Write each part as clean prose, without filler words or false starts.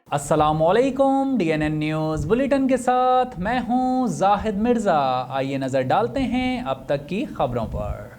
अस्सलाम वालेकुम। DNN news bulletin के साथ मैं हूं जाहिद मिर्ज़ा। आइए नज़र डालते हैं अब तक की खबरों पर।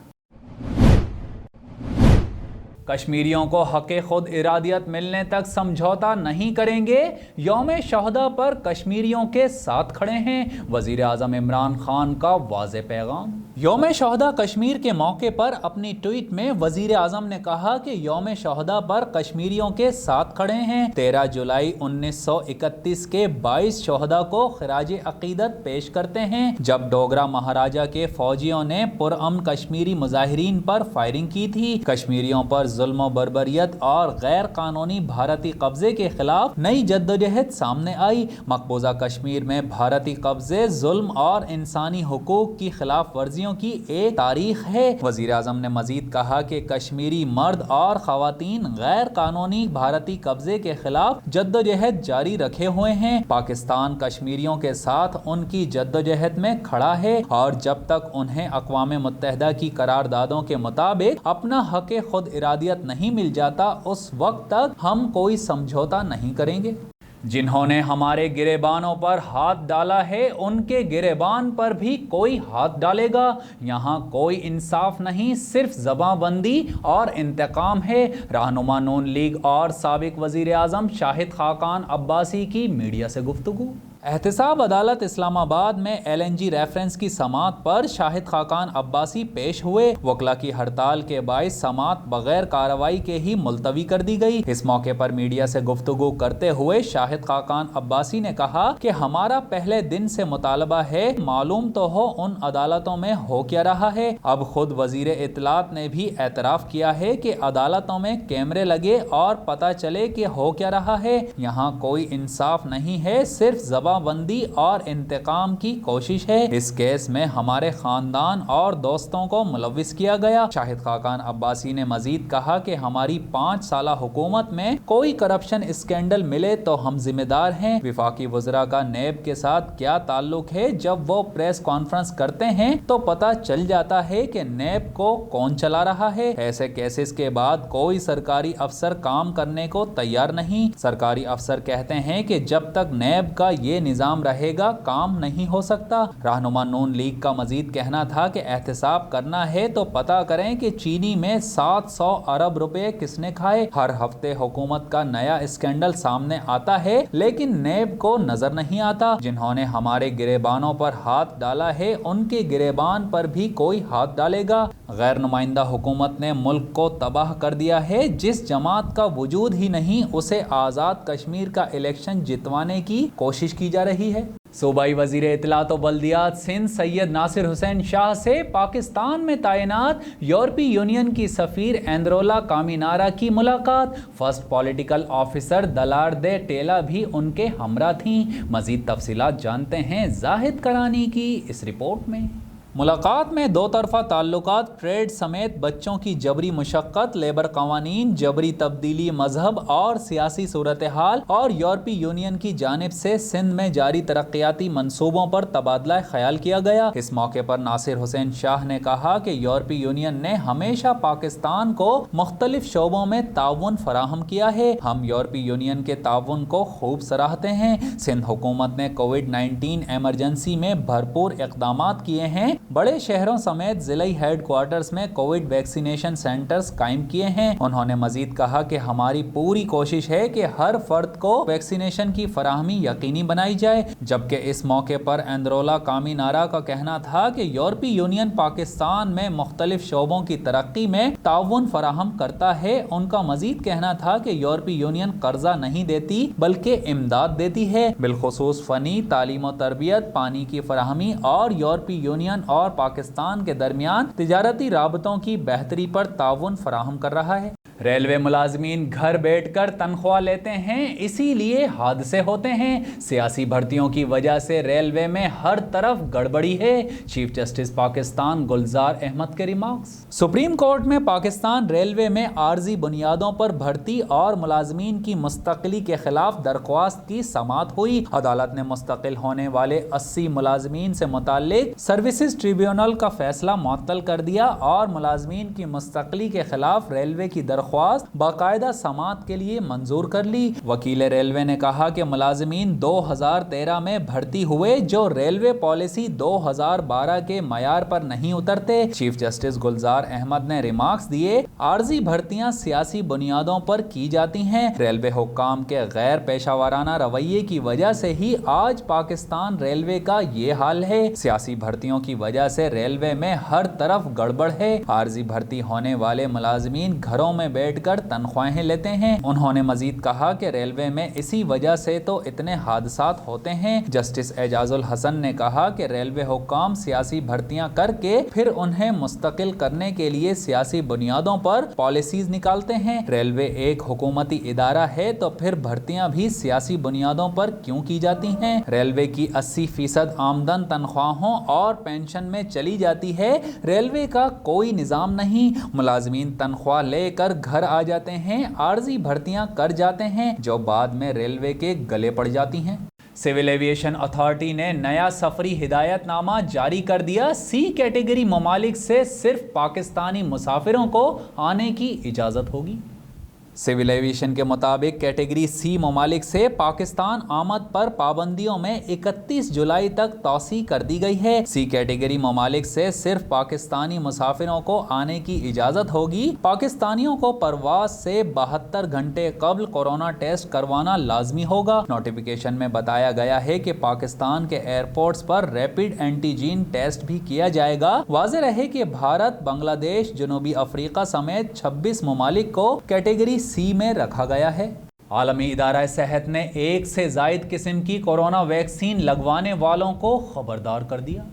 कश्मीरियों को हक़ खुद इरादियत मिलने तक समझौता नहीं करेंगे। यौम शहदा पर कश्मीरियों के साथ खड़े हैं। वज़ीर आज़म इमरान खान का वाज़ेह पैगाम। यौम शहदा कश्मीर के मौके पर अपनी ट्वीट में वज़ीर आज़म ने कहा कि यौम शहदा पर कश्मीरियों के साथ खड़े हैं। 13 जुलाई 1931 के 22 शहदा को खिराज अकीदत पेश करते हैं, जब डोगरा महाराजा के फौजियों ने पुरअमन कश्मीरी मुजाहिरीन पर फायरिंग की थी। कश्मीरियों पर जुल्म व बर्बरियत और गैर कानूनी भारतीय कब्जे के खिलाफ नई जद्दोजहद सामने आई। मकबूजा कश्मीर में भारतीय कब्जे, जुल्म और इंसानी हुकूक की खिलाफ वर्जियों की एक तारीख है। वजीर आज़म ने मजीद कहा कि कश्मीरी मर्द और खवातीन गैर कानूनी भारतीय कब्जे के खिलाफ जद्दोजहद जारी रखे हुए हैं। पाकिस्तान कश्मीरियों के साथ उनकी जद्दोजहद में खड़ा है और जब तक उन्हें अक़वाम मुत्तहिदा की करारदादों के मुताबिक अपना हक़ खुद इरादियत नहीं मिल जाता, उस वक्त तक हम कोई समझौता नहीं करेंगे। जिन्होंने हमारे गिरेबानों पर हाथ डाला है, उनके गिरेबान पर भी कोई हाथ डालेगा। यहाँ कोई इंसाफ नहीं, सिर्फ ज़बाबंदी और इंतकाम है। रहनुमा नून लीग और साबिक वज़ीर आज़म शाहिद खाकान अब्बासी की मीडिया से गुफ्तगू। एहतसाब अदालत इस्लामाबाद में LNG रेफरेंस की समाअत पर शाहिद खाकान अब्बासी पेश हुए। वकला की हड़ताल के बाइस समाअत बगैर कार्रवाई के ही मुलतवी कर दी गई। इस मौके पर मीडिया से गुफ्तगू करते हुए शाहिद खाकान अब्बासी ने कहा कि हमारा पहले दिन से मुतालबा है, मालूम तो हो उन अदालतों में हो क्या रहा है। अब खुद वजीर इत्तलात ने भी एतराफ़ किया है कि अदालतों में कैमरे लगे और पता चले कि हो क्या रहा है। यहाँ कोई इंसाफ नहीं है, सिर्फ बंदी और इंतकाम की कोशिश है। इस केस में हमारे खानदान और दोस्तों को मुलविस किया गया। शाहिद खाकान अब्बासी ने मजीद कहा कि हमारी 5 साला हुकूमत में कोई करप्शन स्कैंडल मिले तो हम जिम्मेदार हैं। विफाकी वज़रा का नैब के साथ क्या ताल्लुक है? जब वो प्रेस कॉन्फ्रेंस करते हैं तो पता चल जाता है कि नैब को कौन चला रहा है। ऐसे केसेस के बाद कोई सरकारी अफसर काम करने को तैयार नहीं। सरकारी अफसर कहते हैं कि जब तक नैब का ये निजाम रहेगा काम नहीं हो सकता। रहनुमा नून लीग का मजीद कहना था कि एहतसाब करना है तो पता करें कि चीनी में 700 अरब रुपए किसने खाए। हर हफ्ते हुकूमत का नया स्कैंडल सामने आता है, लेकिन नैब को नजर नहीं आता। जिन्होंने हमारे गिरेबानों पर हाथ डाला है, उनके गिरेबान पर भी कोई हाथ डालेगा। गैर नुमाइंदा हुकूमत ने मुल्क को तबाह कर दिया है। जिस जमात का वजूद ही नहीं, उसे आज़ाद कश्मीर का इलेक्शन जितवाने की कोशिश की जा रही है। सूबाई वज़ीर इत्तलात व बल्दियात सिंध सैयद नासिर हुसैन शाह से पाकिस्तान में तैनात यूरोपीय यूनियन की सफ़ीर एंद्रोला कामिनारा की मुलाकात। फर्स्ट पॉलिटिकल ऑफिसर दलार्दे टेला भी उनके हमरा थीं। मज़ीद तफसीलात जानते हैं जाहिद करानी की इस रिपोर्ट में। मुलाकात में दो तरफा ताल्लुकात, ट्रेड समेत बच्चों की जबरी मुशक्क़त, लेबर कवानीन, जबरी तब्दीली मजहब और सियासी सूरत हाल और यूरोपीय यूनियन की जानिब से सिंध में जारी तरक्याती मंसूबों पर तबादला ख्याल किया गया। इस मौके पर नासिर हुसैन शाह ने कहा कि यूरोपीय यूनियन ने हमेशा पाकिस्तान को मुख्तलिफ शोबों में ताउन फराहम किया है। हम यूरोपीय यूनियन के ताउन को खूब सराहते हैं। सिंध हुकूमत ने कोविड-19 एमरजेंसी में भरपूर इक़दामात किए हैं। बड़े शहरों समेत ज़िलाई हेड क्वार्टर्स में कोविड वैक्सीनेशन सेंटर्स कायम किए हैं। उन्होंने मजीद कहा कि हमारी पूरी कोशिश है कि हर फर्द को वैक्सीनेशन की फराहमी यकीनी बनाई जाए। जबकि इस मौके पर एंद्रोला कामिनारा का कहना था कि यूरोपीय यूनियन पाकिस्तान में मुख्तलिफ शोबों की तरक्की में ताउन फराहम करता है। उनका मजीद कहना था कि यूरोपीय यूनियन कर्जा नहीं देती बल्कि इमदाद देती है, बिलखुसूस फ़नी, तालीम और तरबियत, पानी की फराहमी और यूरोपीय यूनियन और पाकिस्तान के दरमियान तिजारती राबतों की बेहतरी पर ताउन फराहम कर रहा है। रेलवे मुलाजमीन घर बैठकर तनख्वाह लेते हैं, इसीलिए हादसे होते हैं। सियासी भर्तियों की वजह से रेलवे में हर तरफ गड़बड़ी है। चीफ जस्टिस पाकिस्तान गुलजार अहमद के रिमार्क्स। सुप्रीम कोर्ट में पाकिस्तान रेलवे में आर्जी बुनियादों पर भर्ती और मुलाजमीन की मुस्तकिली के खिलाफ दरख्वास्त की समाअत हुई। अदालत ने मुस्तकिल होने वाले 80 मुलाजमीन से मुताल्लिक सर्विसेज ट्रिब्यूनल का फैसला मुअत्तल कर दिया और मुलाजमीन की मुस्तकिली के खिलाफ रेलवे की दरख्वास्त درخواست باقاعدہ سماعت کے لیے منظور کر لی۔ وکیل ریلوے نے کہا کہ ملازمین 2013 میں بھرتی ہوئے جو ریلوے پالیسی 2012 کے معیار پر نہیں اترتے۔ چیف جسٹس گلزار احمد نے ریمارکس دیے، عارضی بھرتیاں سیاسی بنیادوں پر کی جاتی ہیں۔ ریلوے حکام کے غیر پیشہ ورانہ رویے کی وجہ سے ہی آج پاکستان ریلوے کا یہ حال ہے۔ سیاسی بھرتیوں کی وجہ سے ریلوے میں ہر طرف گڑبڑ ہے۔ عارضی بھرتی ہونے والے ملازمین گھروں میں بیٹھ کر تنخواہیں لیتے ہیں۔ انہوں نے مزید کہا کہ ریلوے میں اسی وجہ سے تو اتنے حادثات ہوتے ہیں۔ جسٹس اعجاز الحسن نے کہا کہ ریلوے حکام سیاسی بھرتیاں کر کے پھر انہیں مستقل کرنے کے لیے سیاسی بنیادوں پر پالیسیز نکالتے ہیں۔ ریلوے ایک حکومتی ادارہ ہے تو پھر بھرتیاں بھی سیاسی بنیادوں پر کیوں کی جاتی ہیں؟ ریلوے کی 80% آمدن تنخواہوں اور پینشن میں چلی جاتی ہے۔ ریلوے کا کوئی نظام نہیں، ملازمین تنخواہ لے کر گھر آ جاتے ہیں، عارضی بھرتیاں کر جاتے ہیں جو بعد میں ریلوے کے گلے پڑ جاتی ہیں۔ سول ایویشن اتھارٹی نے نیا سفری ہدایت نامہ جاری کر دیا۔ سی کیٹیگری ممالک سے صرف پاکستانی مسافروں کو آنے کی اجازت ہوگی۔ سول ایویشن کے مطابق کیٹیگری سی ممالک سے پاکستان آمد پر پابندیوں میں 31 جولائی تک توسیع کر دی گئی ہے۔ سی کیٹیگری ممالک سے صرف پاکستانی مسافروں کو آنے کی اجازت ہوگی۔ پاکستانیوں کو پرواز سے 72 گھنٹے قبل کورونا ٹیسٹ کروانا لازمی ہوگا۔ نوٹیفیکیشن میں بتایا گیا ہے کہ پاکستان کے ایئرپورٹس پر ریپڈ اینٹیجین ٹیسٹ بھی کیا جائے گا۔ واضح رہے کہ بھارت، بنگلہ دیش، جنوبی افریقہ سمیت 26 ممالک کو کیٹیگری سی میں رکھا گیا ہے۔ عالمی ادارہ صحت نے 1 سے زائد قسم کی کورونا ویکسین لگوانے والوں کو خبردار کر دیا۔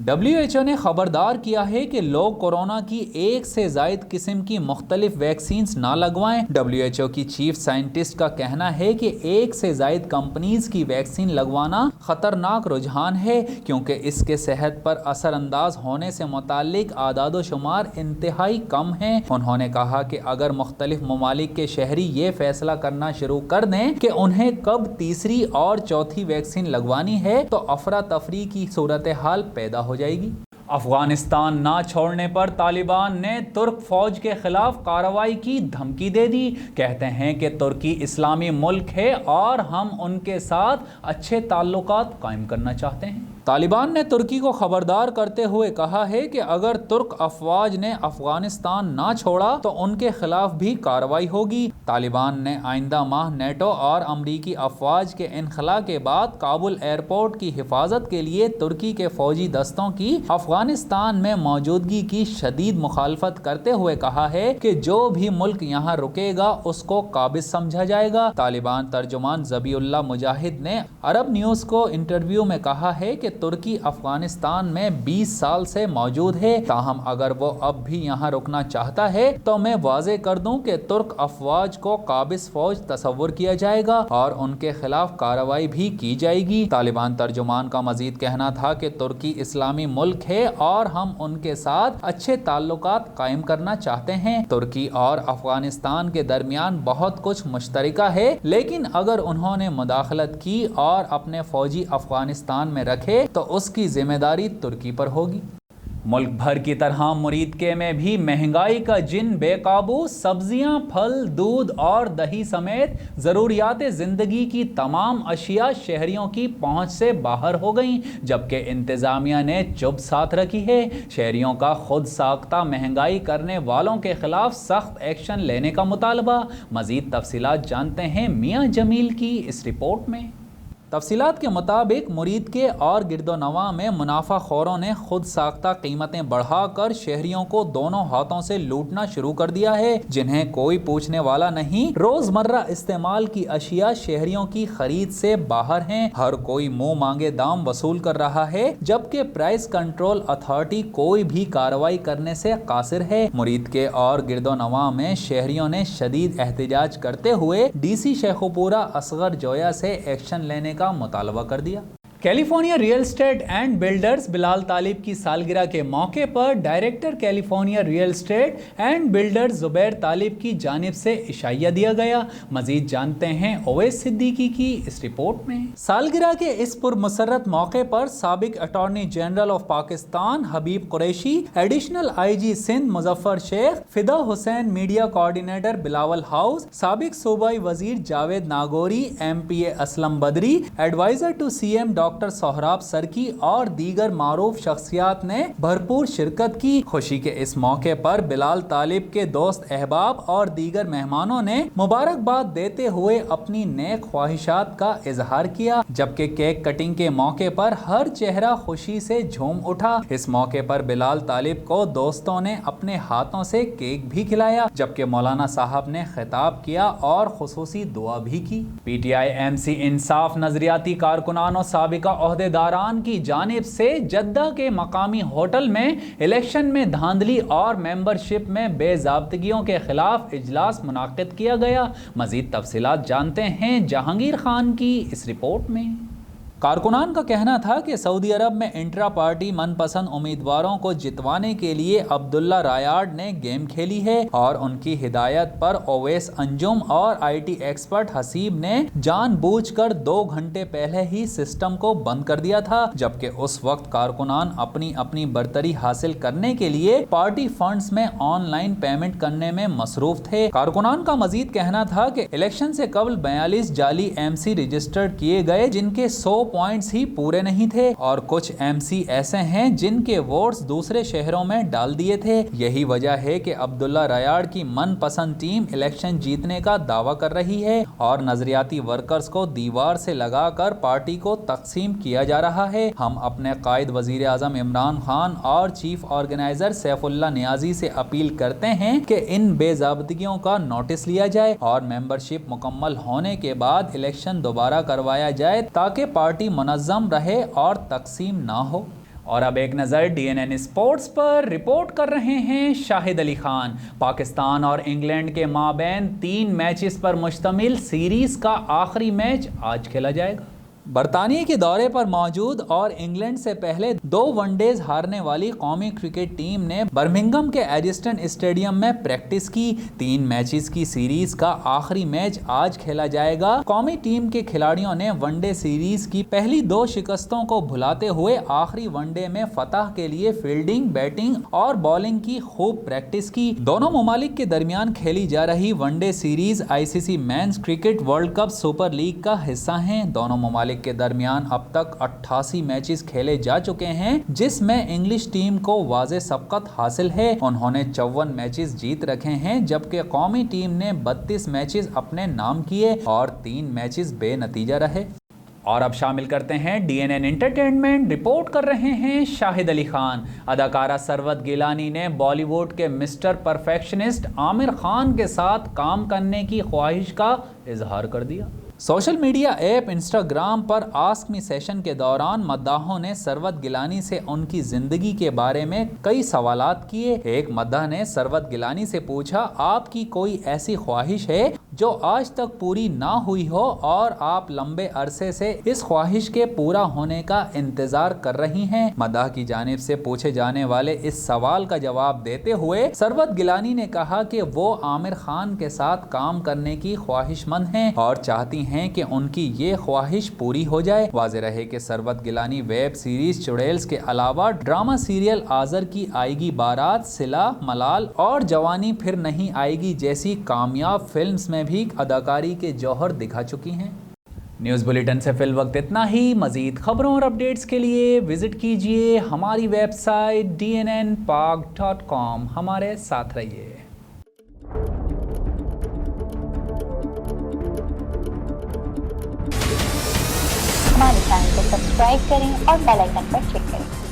WHO نے خبردار کیا ہے کہ لوگ کورونا کی 1 سے زائد قسم کی مختلف ویکسینز نہ لگوائیں۔ WHO کی چیف سائنٹسٹ کا کہنا ہے کہ 1 سے زائد کمپنیز کی ویکسین لگوانا خطرناک رجحان ہے کیونکہ اس کے صحت پر اثر انداز ہونے سے متعلق اعداد و شمار انتہائی کم ہیں۔ انہوں نے کہا کہ اگر مختلف ممالک کے شہری یہ فیصلہ کرنا شروع کر دیں کہ انہیں کب تیسری اور چوتھی ویکسین لگوانی ہے تو افراتفری کی صورتحال پیدا ہو جائے گی۔ افغانستان نہ چھوڑنے پر طالبان نے ترک فوج کے خلاف کارروائی کی دھمکی دے دی۔ کہتے ہیں کہ ترکی اسلامی ملک ہے اور ہم ان کے ساتھ اچھے تعلقات قائم کرنا چاہتے ہیں۔ طالبان نے ترکی کو خبردار کرتے ہوئے کہا ہے کہ اگر ترک افواج نے افغانستان نہ چھوڑا تو ان کے خلاف بھی کارروائی ہوگی۔ طالبان نے آئندہ ماہ نیٹو اور امریکی افواج کے انخلاء کے بعد کابل ایئرپورٹ کی حفاظت کے لیے ترکی کے فوجی دستوں کی افغانستان میں موجودگی کی شدید مخالفت کرتے ہوئے کہا ہے کہ جو بھی ملک یہاں رکے گا اس کو قابض سمجھا جائے گا۔ طالبان ترجمان ذبیح اللہ مجاہد نے عرب نیوز کو انٹرویو میں کہا ہے کہ ترکی افغانستان میں 20 سال سے موجود ہے، تاہم اگر وہ اب بھی یہاں رکنا چاہتا ہے تو میں واضح کر دوں کہ ترک افواج کو قابض فوج تصور کیا جائے گا اور ان کے خلاف کارروائی بھی کی جائے گی۔ طالبان ترجمان کا مزید کہنا تھا کہ ترکی اسلامی ملک ہے اور ہم ان کے ساتھ اچھے تعلقات قائم کرنا چاہتے ہیں۔ ترکی اور افغانستان کے درمیان بہت کچھ مشترکہ ہے، لیکن اگر انہوں نے مداخلت کی اور اپنے فوجی افغانستان میں رکھے تو اس کی ذمہ داری ترکی پر ہوگی۔ ملک بھر کی طرح مریدکے میں بھی مہنگائی کا جن بے قابو، سبزیاں، پھل، دودھ اور دہی سمیت ضروریات زندگی کی تمام اشیاء شہریوں کی پہنچ سے باہر ہو گئیں، جبکہ انتظامیہ نے چپ ساتھ رکھی ہے۔ شہریوں کا خود ساختہ مہنگائی کرنے والوں کے خلاف سخت ایکشن لینے کا مطالبہ۔ مزید تفصیلات جانتے ہیں میاں جمیل کی اس رپورٹ میں۔ تفصیلات کے مطابق مریدکے اور گرد و نواح میں منافع خوروں نے خود ساختہ قیمتیں بڑھا کر شہریوں کو دونوں ہاتھوں سے لوٹنا شروع کر دیا ہے، جنہیں کوئی پوچھنے والا نہیں۔ روزمرہ استعمال کی اشیاء شہریوں کی خرید سے باہر ہیں، ہر کوئی منہ مانگے دام وصول کر رہا ہے، جبکہ پرائس کنٹرول اتھارٹی کوئی بھی کارروائی کرنے سے قاصر ہے۔ مریدکے اور گرد و نواح میں شہریوں نے شدید احتجاج کرتے ہوئے ڈی سی شیخوپورہ اصغر جویا سے ایکشن لینے کا مطالبہ کر دیا۔ California real estate and builders Bilal Talib की सालगिरह के मौके पर director California real estate and builders Zubair Talib की जानिब से इशाइया दिया गया। मजीद जानते हैं ओवैस सिद्दीकी की इस रिपोर्ट में। सालगिरह के इस पुरमसरत मौके पर साबिक attorney general of Pakistan Habib Qureshi, additional IG Sindh Muzaffar Sheikh, Fida Hussain media coordinator Bilawal House, साबिक सूबाई वजीर Javed Nagori, MPA Aslam Badri, adviser to CM doctor Sohrab Sarki और दीगर मारूफ शख्सियात ने भरपूर शिरकत की। खुशी के इस मौके पर बिलाल तालिब के दोस्त अहबाब और दीगर मेहमानों ने मुबारकबाद देते हुए अपनी नेक ख्वाहिशात का इजहार किया, जबकि केक कटिंग के मौके पर हर चेहरा खुशी से झूम उठा। इस मौके पर बिलाल तालिब को दोस्तों ने अपने हाथों से केक भी खिलाया, जबकि मौलाना साहब ने खिताब किया और खुसूसी दुआ भी की। PTI MC इंसाफ नजरियाती कारकुनानों साबिका ओहदेदारान की जानिब से जद्दा के मकामी होटल में इलेक्शन में धांधली और मेंबरशिप में बेज़ाब्तगियों के खिलाफ इजलास मुनाकिद किया गया। मजीद तफसीलात जानते हैं जहांगीर खान की इस रिपोर्ट में। कारकुनान का कहना था कि सऊदी अरब में इंट्रा पार्टी मनपसंद उम्मीदवारों को जितवाने के लिए अब्दुल्ला रायाड ने गेम खेली है और उनकी हिदायत पर ओवैस अंजुम और IT एक्सपर्ट हसीब ने जानबूझकर 2 घंटे पहले ही सिस्टम को बंद कर दिया था, जबकि उस वक्त कारकुनान अपनी अपनी बरतरी हासिल करने के लिए पार्टी फंड्स में ऑनलाइन पेमेंट करने में मसरूफ थे। कारकुनान का मजीद कहना था कि इलेक्शन से कबल 42 जाली MC रजिस्टर्ड किए गए, जिनके 100 पॉइंट्स ही पूरे नहीं थे और कुछ MC ऐसे हैं जिनके वोट्स दूसरे शहरों में डाल दिए थे। यही वजह है कि अब्दुल्ला रायाड की मनपसंद टीम इलेक्शन जीतने का दावा कर रही है और नजरियाती वर्कर्स को दीवार से लगाकर पार्टी को तकसीम किया जा रहा है। हम अपने कायद वजीर आजम इमरान खान और चीफ ऑर्गेनाइजर सैफुल्लाह नियाजी से अपील करते हैं कि इन बेज़ाब्तगियों का नोटिस लिया जाए और मेंबरशिप मुकम्मल होने के बाद इलेक्शन दोबारा करवाया जाए ताकि पार्टी मुनज़्ज़म रहे और तकसीम ना हो। और अब एक नज़र DNN स्पोर्ट्स पर। रिपोर्ट कर रहे हैं शाहिद अली खान। पाकिस्तान और इंग्लैंड के माबैन 3 मैचेस पर मुश्तमिल सीरीज का आखिरी मैच आज खेला जाएगा। बरतानिया के दौरे पर मौजूद और इंग्लैंड से पहले 2 वनडेज हारने वाली कौमी क्रिकेट टीम ने बर्मिंघम के एजिस्टन स्टेडियम में प्रैक्टिस की। 3 मैचेस की सीरीज का आखिरी मैच आज खेला जाएगा। कौमी टीम के खिलाड़ियों ने वनडे सीरीज की पहली 2 शिकस्तों को भुलाते हुए आखिरी वनडे में फतह के लिए फील्डिंग, बैटिंग और बॉलिंग की खूब प्रैक्टिस की। दोनों ममालिक के दरमियान खेली जा रही one day series ICC men's cricket world cup super league का हिस्सा है। दोनों ममालिक के दरमियान अब तक 88 मैचेस खेले जा चुके हैं, जिसमें इंग्लिश टीम को वाज़े सबकत हासिल है। उन्होंने 54 मैचेस जीत रखे हैं, जबकि कौमी टीम ने 32 मैचेस अपने नाम किए और 3 मैचेस बेनतीजा रहे। और अब शामिल करते हैं DNN एंटरटेनमेंट। रिपोर्ट कर रहे हैं शाहिद अली खान। अदाकारा सरवत गिलानी ने बॉलीवुड के मिस्टर परफेक्शनिस्ट आमिर खान के साथ काम करने की ख्वाहिश का इजहार कर दिया। सोशल मीडिया ऐप इंस्टाग्राम पर आस्क मी सेशन के दौरान मद्दाहों ने सरवत गिलानी से उनकी जिंदगी के बारे में कई सवालात किए। एक मद्दाह ने सरवत गिलानी से पूछा, आपकी कोई ऐसी ख्वाहिश है जो आज तक पूरी ना हुई हो और आप लंबे अरसे से इस ख्वाहिश के पूरा होने का इंतजार कर रही हैं? मद्दाह की जानिब से पूछे जाने वाले इस सवाल का जवाब देते हुए सरवत गिलानी ने कहा कि वो आमिर खान के साथ काम करने की ख्वाहिशमंद हैं और चाहती हैं कि उनकी ये ख्वाहिश पूरी हो जाए। वाज़ेह रहे कि सरवत गिलानी वेब सीरीज चुड़ैल्स के अलावा ड्रामा सीरियल आज़र की आएगी बारात, सिला, मलाल और जवानी फिर नहीं आएगी जैसी कामयाब फिल्म्स में भी अदाकारी के जौहर दिखा चुकी हैं। न्यूज़ बुलेटिन से फिल वक्त इतना ही। मज़ीद खबरों और अपडेट्स के लिए विजिट कीजिए हमारी वेबसाइट dnnpak.com। हमारे साथ रहिए। हमारे चैनल को सब्सक्राइब करें और बेल आइकन पर क्लिक करें।